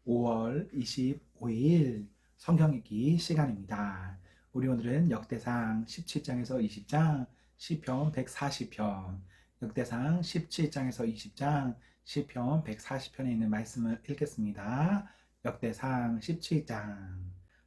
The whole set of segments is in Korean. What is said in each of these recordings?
5월 25일 성경 읽기 시간입니다. 우리 오늘은 역대상 17장에서 20장, 시편 140편, 역대상 17장에서 20장, 시편 140편에 있는 말씀을 읽겠습니다. 역대상 17장.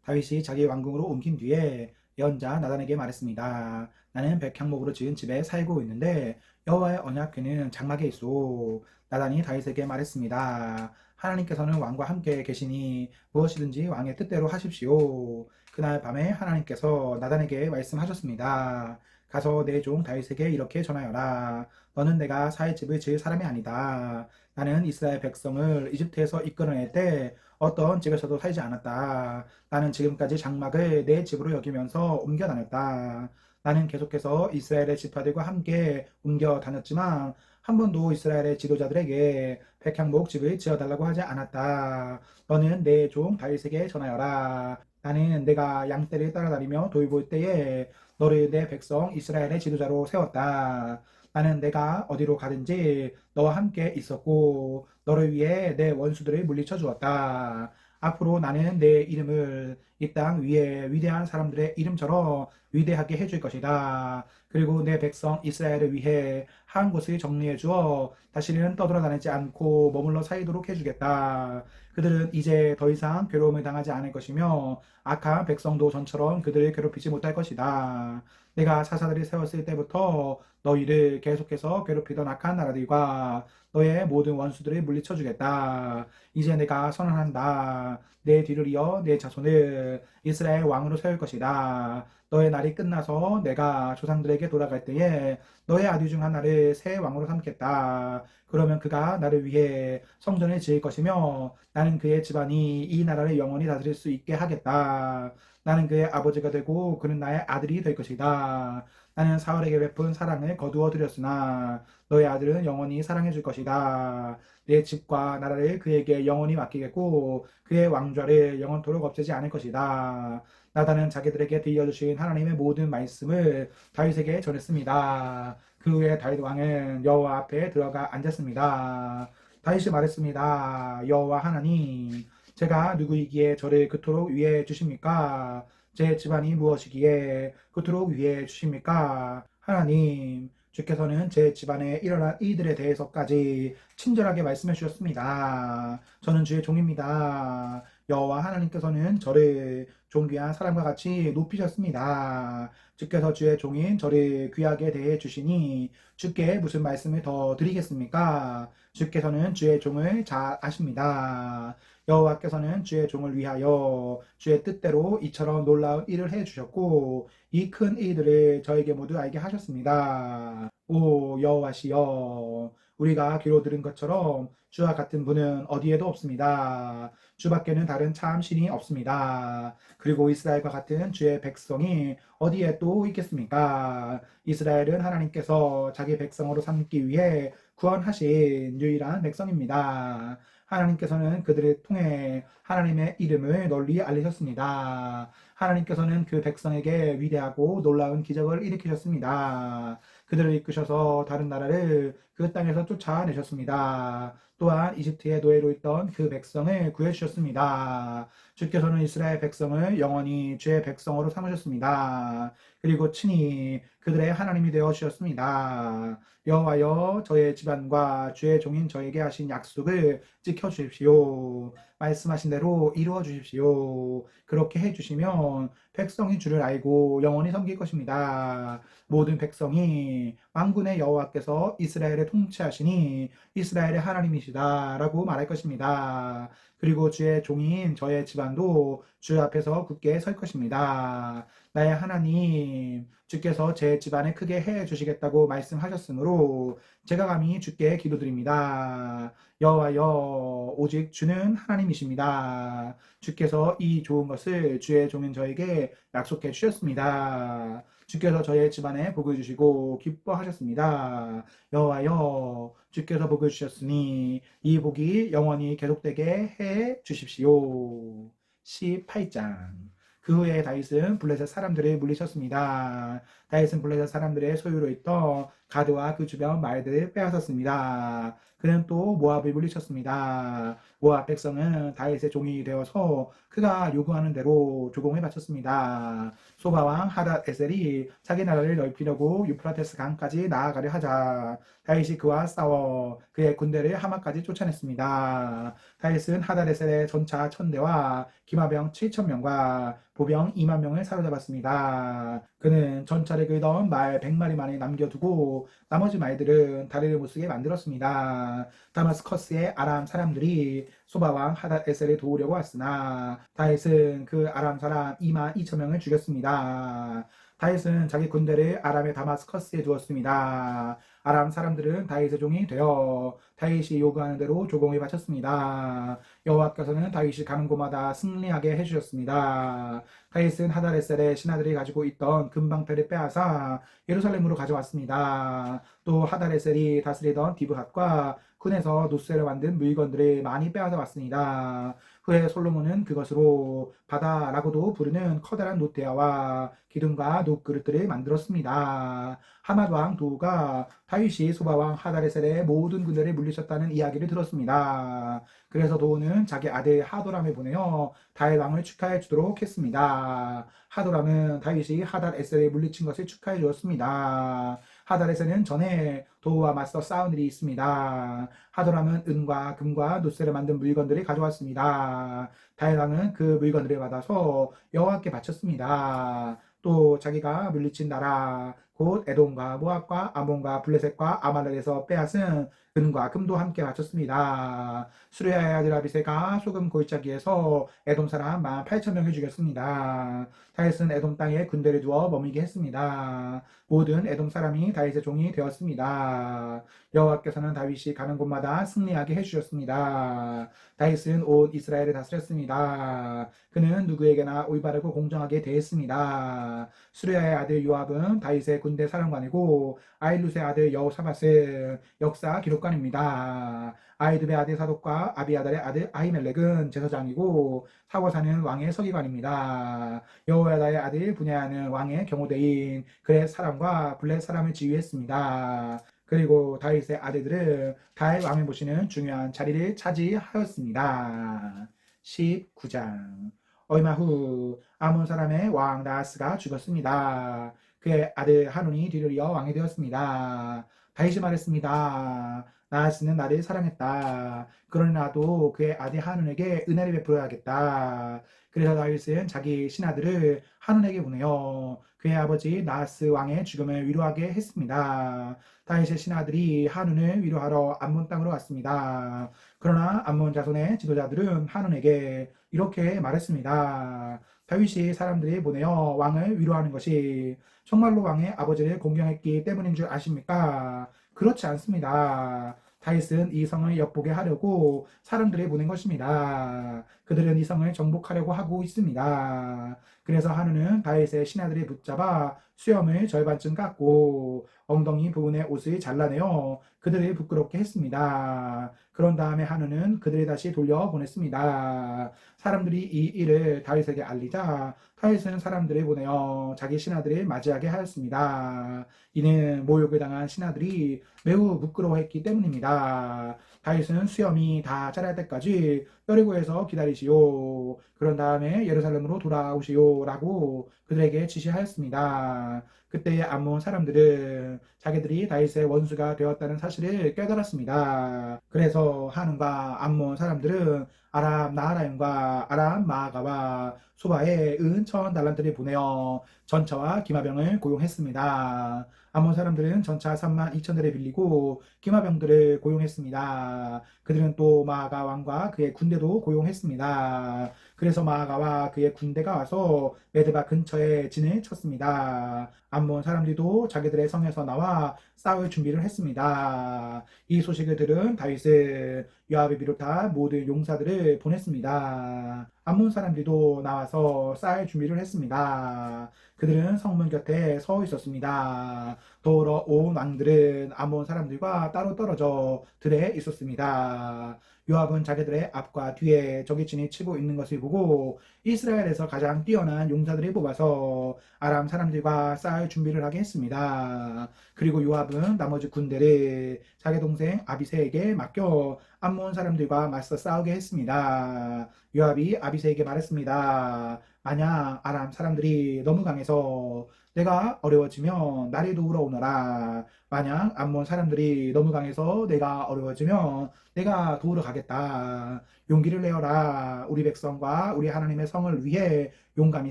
다윗이 자기 왕궁으로 옮긴 뒤에 예언자 나단에게 말했습니다. 나는 백향목으로 지은 집에 살고 있는데 여호와의 언약궤는 장막에 있어. 나단이 다윗에게 말했습니다. 하나님께서는 왕과 함께 계시니 무엇이든지 왕의 뜻대로 하십시오. 그날 밤에 하나님께서 나단에게 말씀하셨습니다. 가서 내 종 다윗에게 이렇게 전하여라. 너는 내가 살 집을 지을 사람이 아니다. 나는 이스라엘 백성을 이집트에서 이끌어낼 때 어떤 집에서도 살지 않았다. 나는 지금까지 장막을 내 집으로 여기면서 옮겨 다녔다. 나는 계속해서 이스라엘의 지파들과 함께 옮겨 다녔지만 한 번도 이스라엘의 지도자들에게 백향목 집을 지어달라고 하지 않았다. 너는 내 종 다윗에게 전하여라. 나는 내가 양떼를 따라다니며 돌볼 때에 너를 내 백성 이스라엘의 지도자로 세웠다. 나는 내가 어디로 가든지 너와 함께 있었고 너를 위해 내 원수들을 물리쳐 주었다. 앞으로 나는 내 이름을 이 땅 위에 위대한 사람들의 이름처럼 위대하게 해줄 것이다. 그리고 내 백성 이스라엘을 위해 한 곳을 정리해 주어 다시는 떠돌아다니지 않고 머물러 살도록 해주겠다. 그들은 이제 더 이상 괴로움을 당하지 않을 것이며 악한 백성도 전처럼 그들을 괴롭히지 못할 것이다. 내가 사사들이 세웠을 때부터 너희를 계속해서 괴롭히던 악한 나라들과 너의 모든 원수들을 물리쳐 주겠다. 이제 내가 선언한다. 내 뒤를 이어 내 자손을 이스라엘 왕으로 세울 것이다. 너의 날이 끝나서 내가 조상들에게 돌아갈 때에 너의 아들 중 하나를 새 왕으로 삼겠다. 그러면 그가 나를 위해 성전을 지을 것이며 나는 그의 집안이 이 나라를 영원히 다스릴 수 있게 하겠다. 나는 그의 아버지가 되고 그는 나의 아들이 될 것이다. 나는 사울에게 베푼 사랑을 거두어 드렸으나 너의 아들은 영원히 사랑해 줄 것이다. 내 집과 나라를 그에게 영원히 맡기겠고 그의 왕좌를 영원토록 없애지 않을 것이다. 나단은 자기들에게 들려주신 하나님의 모든 말씀을 다윗에게 전했습니다. 그 후에 다윗 왕은 여호와 앞에 들어가 앉았습니다. 다윗이 말했습니다. 여호와 하나님, 제가 누구이기에 저를 그토록 위해 주십니까? 제 집안이 무엇이기에 그토록 위해 주십니까? 하나님, 주께서는 제 집안에 일어난 이들에 대해서까지 친절하게 말씀해 주셨습니다. 저는 주의 종입니다. 여호와 하나님께서는 저를 존귀한 사람과 같이 높이셨습니다. 주께서 주의 종인 저를 귀하게 대해 주시니 주께 무슨 말씀을 더 드리겠습니까? 주께서는 주의 종을 잘 아십니다. 여호와께서는 주의 종을 위하여 주의 뜻대로 이처럼 놀라운 일을 해 주셨고 이 큰 일들을 저에게 모두 알게 하셨습니다. 오 여호와시여, 우리가 귀로 들은 것처럼 주와 같은 분은 어디에도 없습니다. 주밖에는 다른 참 신이 없습니다. 그리고 이스라엘과 같은 주의 백성이 어디에 또 있겠습니까? 이스라엘은 하나님께서 자기 백성으로 삼기 위해 구원하신 유일한 백성입니다. 하나님께서는 그들을 통해 하나님의 이름을 널리 알리셨습니다. 하나님께서는 그 백성에게 위대하고 놀라운 기적을 일으키셨습니다. 그들을 이끄셔서 다른 나라를 그 땅에서 쫓아내셨습니다. 또한 이집트의 노예로 있던 그 백성을 구해주셨습니다. 주께서는 이스라엘 백성을 영원히 주의 백성으로 삼으셨습니다. 그리고 친히 그들의 하나님이 되어 주셨습니다. 여호와여, 저의 집안과 주의 종인 저에게 하신 약속을 지켜 주십시오. 말씀하신 대로 이루어 주십시오. 그렇게 해 주시면 백성이 주를 알고 영원히 섬길 것입니다. 모든 백성이 만군의 여호와께서 이스라엘을 통치하시니 이스라엘의 하나님이시다라고 말할 것입니다. 그리고 주의 종인 저의 집안도 주 앞에서 굳게 설 것입니다. 나의 하나님, 주께서 제 집안을 크게 해 주시겠다고 말씀하셨으므로 제가 감히 주께 기도드립니다. 여호와여, 오직 주는 하나님이십니다. 주께서 이 좋은 것을 주의 종인 저에게 약속해 주셨습니다. 주께서 저의 집안에 복을 주시고 기뻐하셨습니다. 여호와여, 주께서 복을 주셨으니 이 복이 영원히 계속되게 해 주십시오. 18장. 그 후에 다윗은 블레셋 사람들을 물리쳤습니다. 다윗은 블레셋 사람들의 소유로 있던 가드와 그 주변 말들을 빼앗았습니다. 그는 또 모압을 물리쳤습니다. 모압 백성은 다윗의 종이 되어서 그가 요구하는 대로 조공을 바쳤습니다. 소바왕 하닷 에셀이 자기 나라를 넓히려고 유프라테스 강까지 나아가려 하자 다윗이 그와 싸워 그의 군대를 하마까지 쫓아냈습니다. 다윗은 하닷 에셀의 전차 1000대와 기마병 7000명과 보병 2만 명을 사로잡았습니다. 그는 전차를 끌던 말 100마리만을 남겨두고 나머지 말들은 다리를 못쓰게 만들었습니다. 다마스커스의 아람 사람들이 소바왕 하닷 에셀을 도우려고 왔으나 다윗은 그 아람 사람 2만 2천 명을 죽였습니다. 다윗은 자기 군대를 아람의 다마스커스에 두었습니다. 아람 사람들은 다윗의 종이 되어 다윗이 요구하는 대로 조공을 바쳤습니다. 여호와께서는 다윗이 가는 곳마다 승리하게 해주셨습니다. 다윗은 하닷에셀의 신하들이 가지고 있던 금방패를 빼앗아 예루살렘으로 가져왔습니다. 또 하닷에셀이 다스리던 디브핫과 쿤에서 노스를 만든 물건들을 많이 빼앗아 왔습니다. 후에 솔로몬은 그것으로 바다라고도 부르는 커다란 노테아와 기둥과 녹그릇들을 만들었습니다. 하맛 왕 도우가 다윗이 소바왕 하닷에셀의 모든 군대를 물리쳤다는 이야기를 들었습니다. 그래서 도우는 자기 아들 하도람을 보내어 다윗 왕을 축하해 주도록 했습니다. 하도람은 다윗이 하닷에셀을 물리친 것을 축하해 주었습니다. 하닷에셀은 전에 도우와 맞서 싸운 일이 있습니다. 하도람은 은과 금과 노쇠를 만든 물건들을 가져왔습니다. 다윗 왕은 그 물건들을 받아서 여호와께 바쳤습니다. 또 자기가 물리친 나라 곧 에돔과 모압과 아몬과 블레셋과 아말렉에서 빼앗은 은과 금도 함께 바쳤습니다. 수레아의 아들 아비새가 소금 골짜기에서 에돔 사람 18,000명을 죽였습니다. 다윗은 에돔 땅에 군대를 두어 머물게 했습니다. 모든 에돔 사람이 다윗의 종이 되었습니다. 여호와께서는 다윗이 가는 곳마다 승리하게 해주셨습니다. 다윗은 온 이스라엘을 다스렸습니다. 그는 누구에게나 올바르고 공정하게 대했습니다. 수레아의 아들 요압은 다윗의 군대 사령관이고 아일룻의 아들 여호사밧은 역사 기록관입니다. 아이두베 아들 사독과 아비아달의 아들 아히멜렉은 제사장이고 사고사는 왕의 서기관입니다. 여호야다의 아들 분야는 왕의 경호대인 그렛 사람과 블렛 사람을 지휘했습니다. 그리고 다윗의 아들들은 다윗 왕을 모시는 중요한 자리를 차지하였습니다. 19장 얼마 후 아몬 사람의 왕 나하스가 죽었습니다. 그의 아들 하논이 뒤를 이어 왕이 되었습니다. 다윗이 말했습니다. 나하스는 나를 사랑했다. 그러니 나도 그의 아들 하논에게 은혜를 베풀어야겠다. 그래서 다윗은 자기 신하들을 하논에게 보내어 그의 아버지 나하스 왕의 죽음을 위로하게 했습니다. 다윗의 신하들이 하논을 위로하러 암몬 땅으로 갔습니다. 그러나 암몬 자손의 지도자들은 하논에게 이렇게 말했습니다. 다윗이 사람들이 보내어 왕을 위로하는 것이 정말로 왕의 아버지를 공경했기 때문인 줄 아십니까? 그렇지 않습니다. 다윗은 이 성을 엿보게 하려고 사람들을 보낸 것입니다. 그들은 이 성을 정복하려고 하고 있습니다. 그래서 하누는 다윗의 신하들이 붙잡아 수염을 절반쯤 깎고 엉덩이 부분의 옷을 잘라내어 그들을 부끄럽게 했습니다. 그런 다음에 하누는 그들을 다시 돌려보냈습니다. 사람들이 이 일을 다윗에게 알리자 다윗은 사람들을 보내어 자기 신하들을 맞이하게 하였습니다. 이는 모욕을 당한 신하들이 매우 부끄러워했기 때문입니다. 다윗은 수염이 다 자랄 때까지 여리고에서 기다리시오. 그런 다음에 예루살렘으로 돌아오시오. 라고 그들에게 지시하였습니다. 그때의 암몬 사람들은 자기들이 다윗의 원수가 되었다는 사실을 깨달았습니다. 그래서 하눈과 암몬 사람들은 아람 나하라임과 아람 마아가와 소바에 은 1000달란트를 보내어 전차와 기마병을 고용했습니다. 암몬 사람들은 전차 32,000대를 빌리고 기마병들을 고용했습니다. 그들은 또 마아가 왕과 그의 군대도 고용했습니다. 그래서 마아가와 그의 군대가 와서 메드바 근처에 진을 쳤습니다. 암몬 사람들도 자기들의 성에서 나와 싸울 준비를 했습니다. 이 소식을 들은 다윗은 요압을 비롯한 모든 용사들을 보냈습니다. 암몬 사람들도 나와서 싸울 준비를 했습니다. 그들은 성문 곁에 서 있었습니다. 도우러 온 왕들은 아몬 사람들과 따로 떨어져 들에 있었습니다. 요압은 자기들의 앞과 뒤에 적이 진이 치고 있는 것을 보고 이스라엘에서 가장 뛰어난 용사들을 뽑아서 아람 사람들과 싸울 준비를 하게 했습니다. 그리고 요압은 나머지 군대를 자기 동생 아비새에게 맡겨 암몬 사람들과 맞서 싸우게 했습니다. 요압이 아비새에게 말했습니다. 만약 아람 사람들이 너무 강해서 내가 어려워지면 나를 도우러 오너라. 만약 암몬 사람들이 너무 강해서 내가 어려워지면 내가 도우러 가겠다. 용기를 내어라. 우리 백성과 우리 하나님의 성을 위해 용감히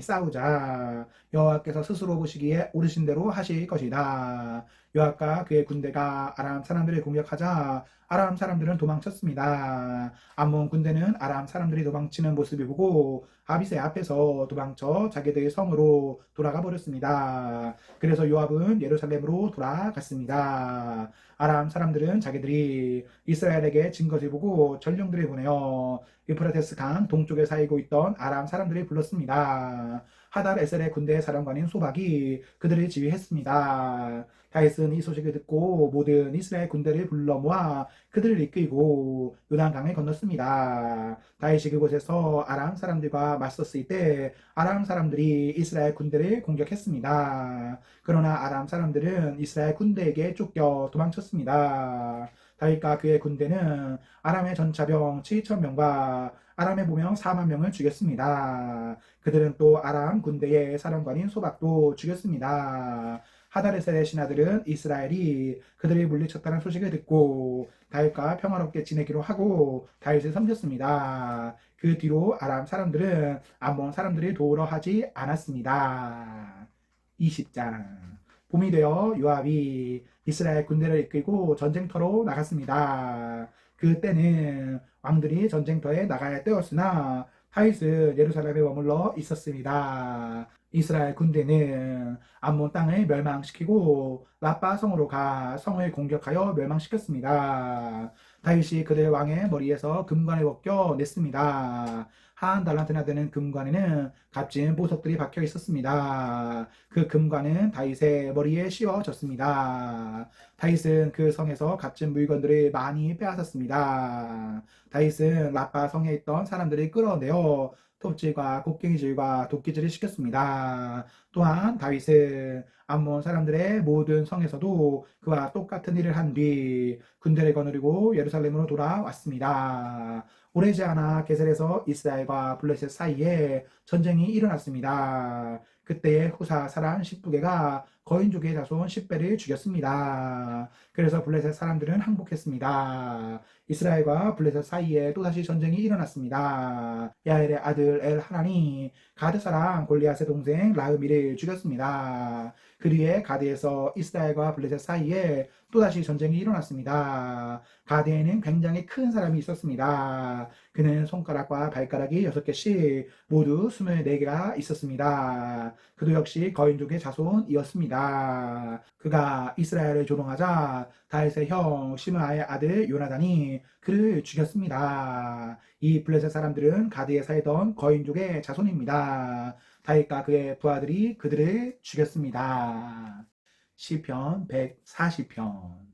싸우자. 여호와께서 스스로 보시기에 옳으신 대로 하실 것이다. 요압과 그의 군대가 아람 사람들을 공격하자 아람 사람들은 도망쳤습니다. 암몬 군대는 아람 사람들이 도망치는 모습을 보고 아비새 앞에서 도망쳐 자기들의 성으로 돌아가 버렸습니다. 그래서 요압은 예루살렘으로 돌아갔습니다. 아람 사람들은 자기들이 이스라엘에게 진 것을 보고 전령들을 보내어 유프라테스 강 동쪽에 살고 있던 아람 사람들을 불렀습니다. 하달 에셀의 군대 사령관인 소박이 그들을 지휘했습니다. 다윗은 이 소식을 듣고 모든 이스라엘 군대를 불러 모아 그들을 이끌고 요단강을 건넜습니다. 다윗이 그곳에서 아람 사람들과 맞섰을 때 아람 사람들이 이스라엘 군대를 공격했습니다. 그러나 아람 사람들은 이스라엘 군대에게 쫓겨 도망쳤습니다. 다윗과 그의 군대는 아람의 전차병 7,000명과 아람의 보병 4만 명을 죽였습니다. 그들은 또 아람 군대의 사령관인 소박도 죽였습니다. 하다레셀의 신하들은 이스라엘이 그들을 물리쳤다는 소식을 듣고 다윗과 평화롭게 지내기로 하고 다윗을 섬겼습니다. 그 뒤로 아람 사람들은 암몬 사람들을 도우러 하지 않았습니다. 20장. 봄이 되어 요압이 이스라엘 군대를 이끌고 전쟁터로 나갔습니다. 그때는 왕들이 전쟁터에 나가야 때였으나 다윗은 예루살렘에 머물러 있었습니다. 이스라엘 군대는 암몬 땅을 멸망시키고 라빠 성으로 가 성을 공격하여 멸망시켰습니다. 다윗이 그들 왕의 머리에서 금관을 벗겨 냈습니다. 한 달란트나 되는 금관에는 값진 보석들이 박혀 있었습니다. 그 금관은 다윗의 머리에 씌워졌습니다. 다윗은 그 성에서 값진 물건들을 많이 빼앗았습니다. 다윗은 라빠 성에 있던 사람들을 끌어내어 톱질과 곡괭이질과 도끼질을 시켰습니다. 또한 다윗은 암몬 사람들의 모든 성에서도 그와 똑같은 일을 한 뒤 군대를 거느리고 예루살렘으로 돌아왔습니다. 오래지 않아 게셀에서 이스라엘과 블레셋 사이에 전쟁이 일어났습니다. 그때의 후사 사람 10부개가 거인족의 자손 10배를 죽였습니다. 그래서 블레셋 사람들은 항복했습니다. 이스라엘과 블레셋 사이에 또다시 전쟁이 일어났습니다. 야엘의 아들 엘하난이 가드 사람 골리앗의 동생 라흐미를 죽였습니다. 그 뒤에 가드에서 이스라엘과 블레셋 사이에 또다시 전쟁이 일어났습니다. 가드에는 굉장히 큰 사람이 있었습니다. 그는 손가락과 발가락이 6개씩 모두 24개가 있었습니다. 그도 역시 거인족의 자손이었습니다. 그가 이스라엘을 조롱하자 다윗의 형 시므아의 아들 요나단이 그를 죽였습니다. 이 블레셋 사람들은 가드에 살던 거인족의 자손입니다. 다윗과 그의 부하들이 그들을 죽였습니다. 시편 140편.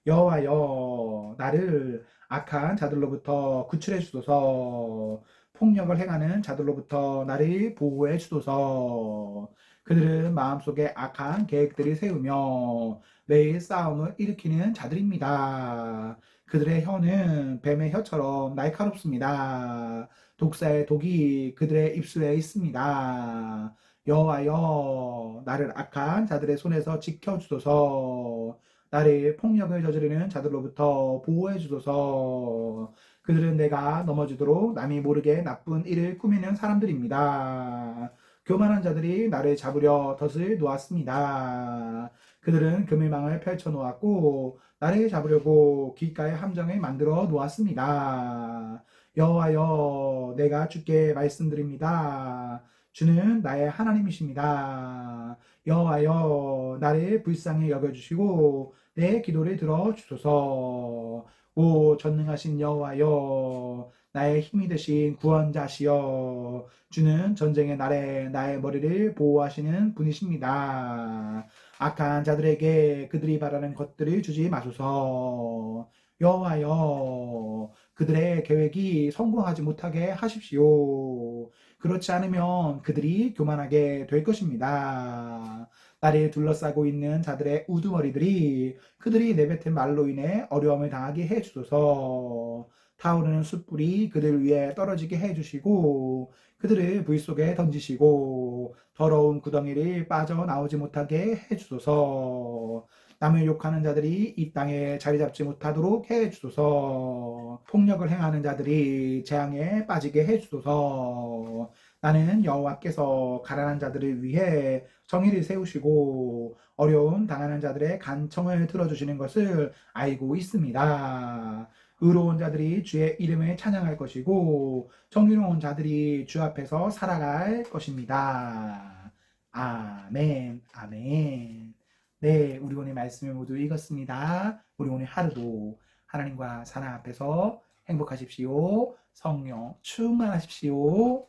여호와여 나를 악한 자들로부터 구출해 주소서. 폭력을 행하는 자들로부터 나를 보호해 주소서. 그들은 마음속에 악한 계획들을 세우며 매일 싸움을 일으키는 자들입니다. 그들의 혀는 뱀의 혀처럼 날카롭습니다. 독사의 독이 그들의 입술에 있습니다. 여호와여 나를 악한 자들의 손에서 지켜주소서. 나를 폭력을 저지르는 자들로부터 보호해 주소서. 그들은 내가 넘어지도록 남이 모르게 나쁜 일을 꾸미는 사람들입니다. 교만한 자들이 나를 잡으려 덫을 놓았습니다. 그들은 그물망을 펼쳐 놓았고 나를 잡으려고 귓가에 함정을 만들어 놓았습니다. 여호와여 내가 주께 말씀드립니다. 주는 나의 하나님이십니다. 여호와여 나를 불쌍히 여겨주시고 내 기도를 들어주소서. 오 전능하신 여호와여 나의 힘이 되신 구원자시여 주는 전쟁의 날에 나의 머리를 보호하시는 분이십니다. 악한 자들에게 그들이 바라는 것들을 주지 마소서. 여호와여, 그들의 계획이 성공하지 못하게 하십시오. 그렇지 않으면 그들이 교만하게 될 것입니다. 나를 둘러싸고 있는 자들의 우두머리들이 그들이 내뱉은 말로 인해 어려움을 당하게 해주소서. 타오르는 숯불이 그들 위에 떨어지게 해주시고 그들을 불 속에 던지시고 더러운 구덩이를 빠져나오지 못하게 해주소서. 남을 욕하는 자들이 이 땅에 자리 잡지 못하도록 해주소서. 폭력을 행하는 자들이 재앙에 빠지게 해주소서. 나는 여호와께서 가난한 자들을 위해 정의를 세우시고 어려움 당하는 자들의 간청을 들어주시는 것을 알고 있습니다. 의로운 자들이 주의 이름을 찬양할 것이고 정의로운 자들이 주 앞에서 살아갈 것입니다. 아멘, 아멘. 네, 우리 오늘 말씀을 모두 읽었습니다. 우리 오늘 하루도 하나님과 사랑 앞에서 행복하십시오. 성령 충만하십시오.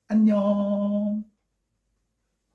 안녕.